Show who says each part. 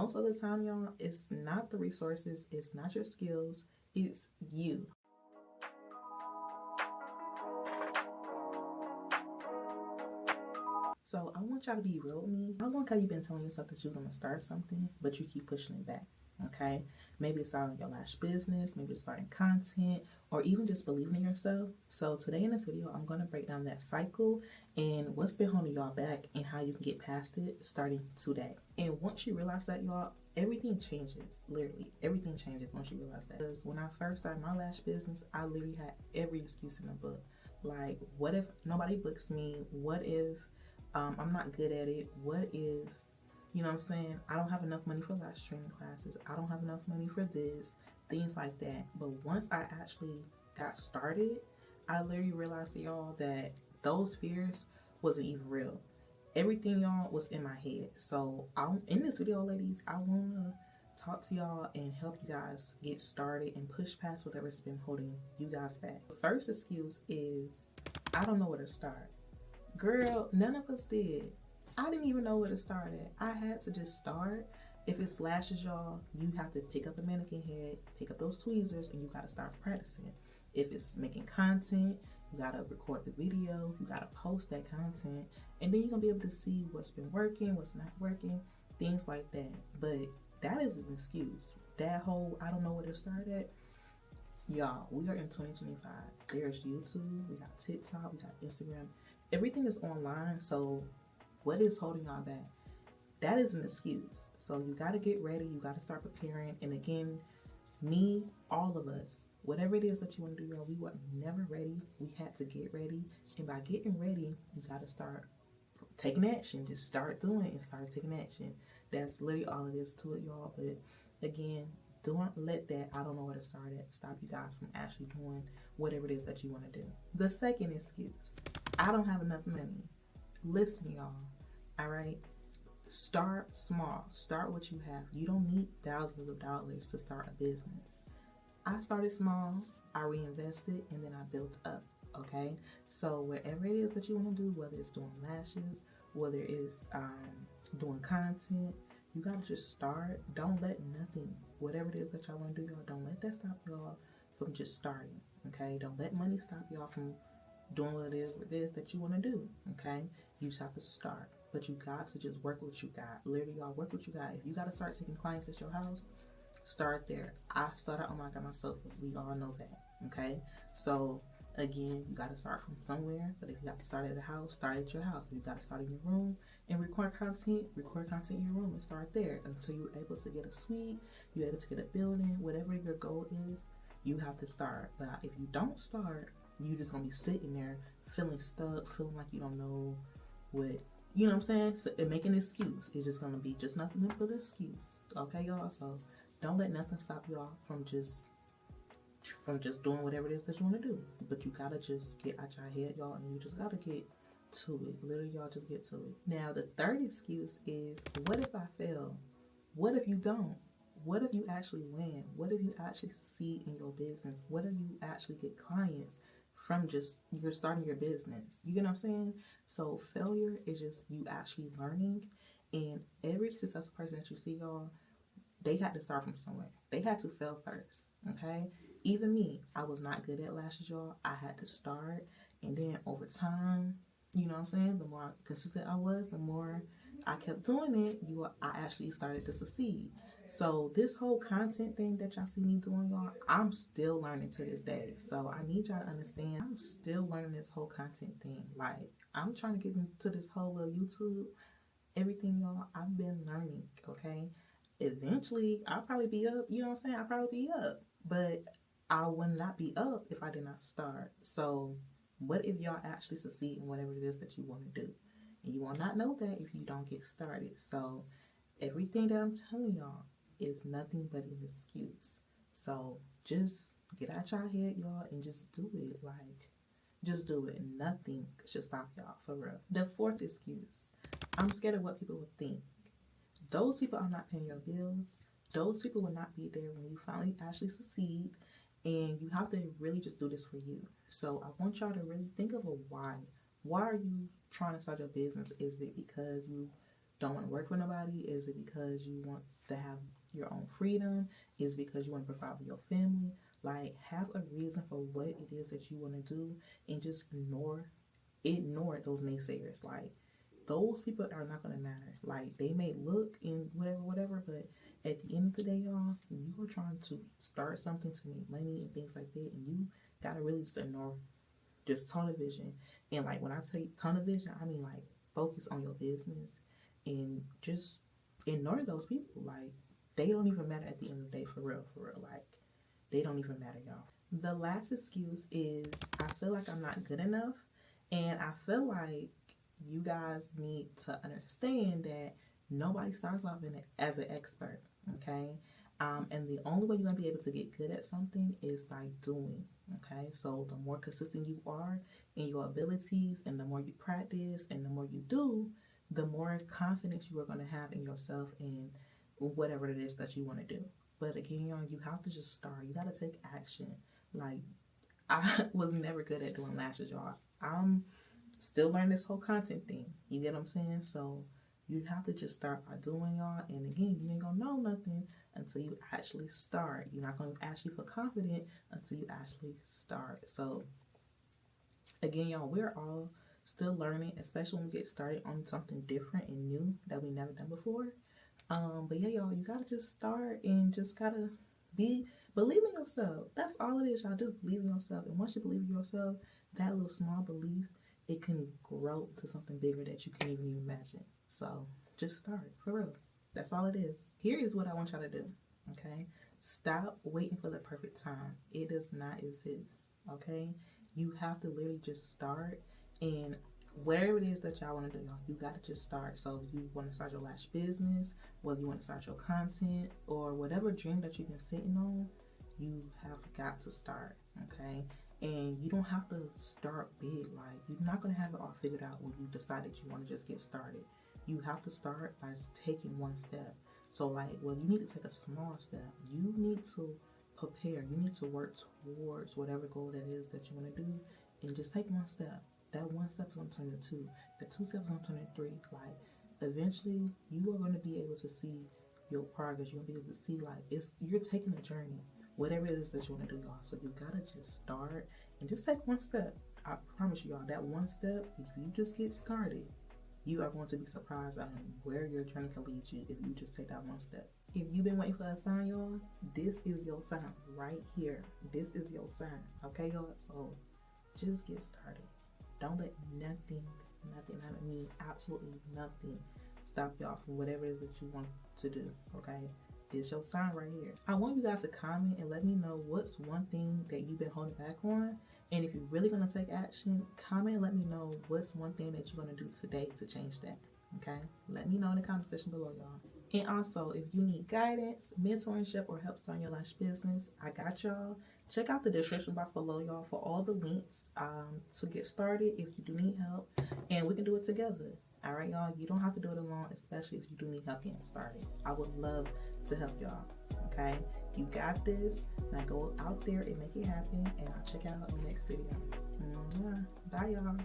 Speaker 1: most of the time, y'all, it's not the resources, it's not your skills, it's you. So I want y'all to be real with me. How long have you been telling yourself that you're going to start something, but you keep pushing it back? Okay, maybe it's starting your lash business, maybe it's starting content, or even just believing in yourself. So today in this video, I'm going to break down that cycle and what's been holding y'all back and how you can get past it starting today. And once you realize that, y'all, everything changes. Literally everything changes once you realize that. Because when I first started my lash business, I literally had every excuse in the book. Like, what if nobody books me? What if I'm not good at it? What if, you know what I'm saying, I don't have enough money for lash training classes, I don't have enough money for this, things like that. But once I actually got started, I literally realized, y'all, that those fears wasn't even real. Everything, y'all, was in my head. So in this video, ladies, I want to talk to y'all and help you guys get started and push past whatever's been holding you guys back. The first excuse is, I don't know where to start. Girl, none of us did. I didn't even know where to start at. I had to just start. If it's lashes, y'all, you have to pick up a mannequin head, pick up those tweezers, and you got to start practicing. If it's making content, you got to record the video, you got to post that content, and then you're going to be able to see what's been working, what's not working, things like that. But that is an excuse. That whole, I don't know where to start at. Y'all, we are in 2025. There's YouTube, we got TikTok, we got Instagram. Everything is online, so what is holding y'all back? That is an excuse. So you got to get ready. You got to start preparing. And again, me, all of us, whatever it is that you want to do, y'all, we were never ready. We had to get ready. And by getting ready, you got to start taking action. Just start doing it and start taking action. That's literally all it is to it, y'all. But again, don't let that I don't know where to start at stop you guys from actually doing whatever it is that you want to do. The second excuse, I don't have enough money. Listen, y'all. All right, start small. Start what you have. You don't need thousands of dollars to start a business. I started small, I reinvested, and then I built up. Okay, so wherever it is that you want to do, whether it's doing lashes, whether it's doing content, you gotta just start. Don't let nothing, whatever it is that y'all want to do, y'all, don't let that stop y'all from just starting. Okay, don't let money stop y'all from doing what it is that you want to do. Okay, you just have to start. But you got to just work what you got. Literally, y'all, work what you got. If you got to start taking clients at your house, start there. I started on my God myself. We all know that. Okay? So, again, you got to start from somewhere. But if you got to start at a house, start at your house. If you got to start in your room and record content in your room and start there until you're able to get a suite, you're able to get a building, whatever your goal is, you have to start. But if you don't start, you're just going to be sitting there feeling stuck, feeling like you don't know what. You know what I'm saying? So, make an excuse. It's just gonna be just nothing but an excuse. Okay, y'all? So don't let nothing stop y'all from just doing whatever it is that you want to do. But you gotta just get out your head, y'all, and you just gotta get to it. Literally, y'all, just get to it. Now, the third excuse is, what if I fail? What if you don't? What if you actually win? What if you actually succeed in your business? What if you actually get clients from just you're starting your business? You get what I'm saying? So failure is just you actually learning, and every successful person that you see, y'all, they had to start from somewhere. They had to fail first. Okay, even me, I was not good at lashes, y'all. I had to start, and then over time, you know what I'm saying, the more consistent I was, the more I kept doing it, I actually started to succeed. So this whole content thing that y'all see me doing, y'all, I'm still learning to this day. So I need y'all to understand, I'm still learning this whole content thing. Like, I'm trying to get into this whole little YouTube, everything, y'all, I've been learning, okay? Eventually, I'll probably be up, you know what I'm saying? I'll probably be up. But I would not be up if I did not start. So what if y'all actually succeed in whatever it is that you want to do? And you will not know that if you don't get started. So everything that I'm telling y'all is nothing but an excuse. So just get out your head, y'all, and just do it. Like, just do it. Nothing should stop y'all, for real. The fourth excuse, I'm scared of what people will think. Those people are not paying your bills. Those people will not be there when you finally actually succeed. And you have to really just do this for you. So I want y'all to really think of a why. Why are you trying to start your business? Is it because you don't want to work for nobody? Is it because you want to have your own freedom? Is it because you want to provide for your family? Like, have a reason for what it is that you want to do, and just ignore those naysayers. Like, those people are not going to matter. Like, they may look and whatever, but at the end of the day, y'all, you are trying to start something to make money and things like that, and you got to really just ignore, just tunnel vision. And like, when I say tunnel vision, I mean like focus on your business and just ignore those people. Like, they don't even matter at the end of the day, for real. Like, they don't even matter, y'all. The last excuse is, I feel like I'm not good enough. And I feel like you guys need to understand that nobody starts off as an expert, okay? And the only way you're going to be able to get good at something is by doing, okay? So the more consistent you are in your abilities, and the more you practice and the more you do, the more confidence you are going to have in yourself and whatever it is that you want to do. But again, y'all, you have to just start. You got to take action. Like, I was never good at doing lashes, y'all. I'm still learning this whole content thing. You get what I'm saying? So you have to just start by doing, y'all. And again, you ain't gonna know nothing until you actually start. You're not gonna actually feel confident until you actually start. So again, y'all, we're all still learning, especially when we get started on something different and new that we never done before. But yeah, y'all, you gotta just start and just gotta believe in yourself. That's all it is, y'all. Just believe in yourself. And once you believe in yourself, that little small belief, it can grow to something bigger that you can't even imagine. So just start, for real. That's all it is. Here is what I want y'all to do, okay? Stop waiting for the perfect time. It does not exist, okay? You have to literally just start, and whatever it is that y'all want to do, y'all, you got to just start. So if you want to start your lash business, whether you want to start your content, or whatever dream that you've been sitting on, you have got to start, okay? And you don't have to start big. Like, you're not going to have it all figured out when you decide that you want to just get started. You have to start by just taking one step. So like, well, you need to take a small step. You need to prepare. You need to work towards whatever goal that is that you want to do, and just take one step. That one step is going to turn into 2. The 2 steps is going to turn into 3. Like, eventually, you are going to be able to see your progress. You're going to be able to see, like, you're taking a journey. Whatever it is that you want to do, y'all. So you gotta just start and just take one step. I promise you, y'all, that one step, if you just get started, you are going to be surprised at where your journey can lead you if you just take that one step. If you've been waiting for a sign, y'all, this is your sign right here. This is your sign, okay, y'all? So just get started. Don't let nothing, I mean absolutely nothing, stop y'all from whatever it is that you want to do, okay? It's your sign right here. I want you guys to comment and let me know what's one thing that you've been holding back on. And if you're really going to take action, comment and let me know what's one thing that you're going to do today to change that. Okay? Let me know in the comment section below, y'all. And also, if you need guidance, mentorship, or help starting your lash business, I got y'all. Check out the description box below, y'all, for all the links to get started if you do need help. And we can do it together. All right, y'all, you don't have to do it alone, especially if you do need help getting started. I would love to help y'all, okay? You got this. Now go out there and make it happen, and I'll check out on the next video. Bye, y'all.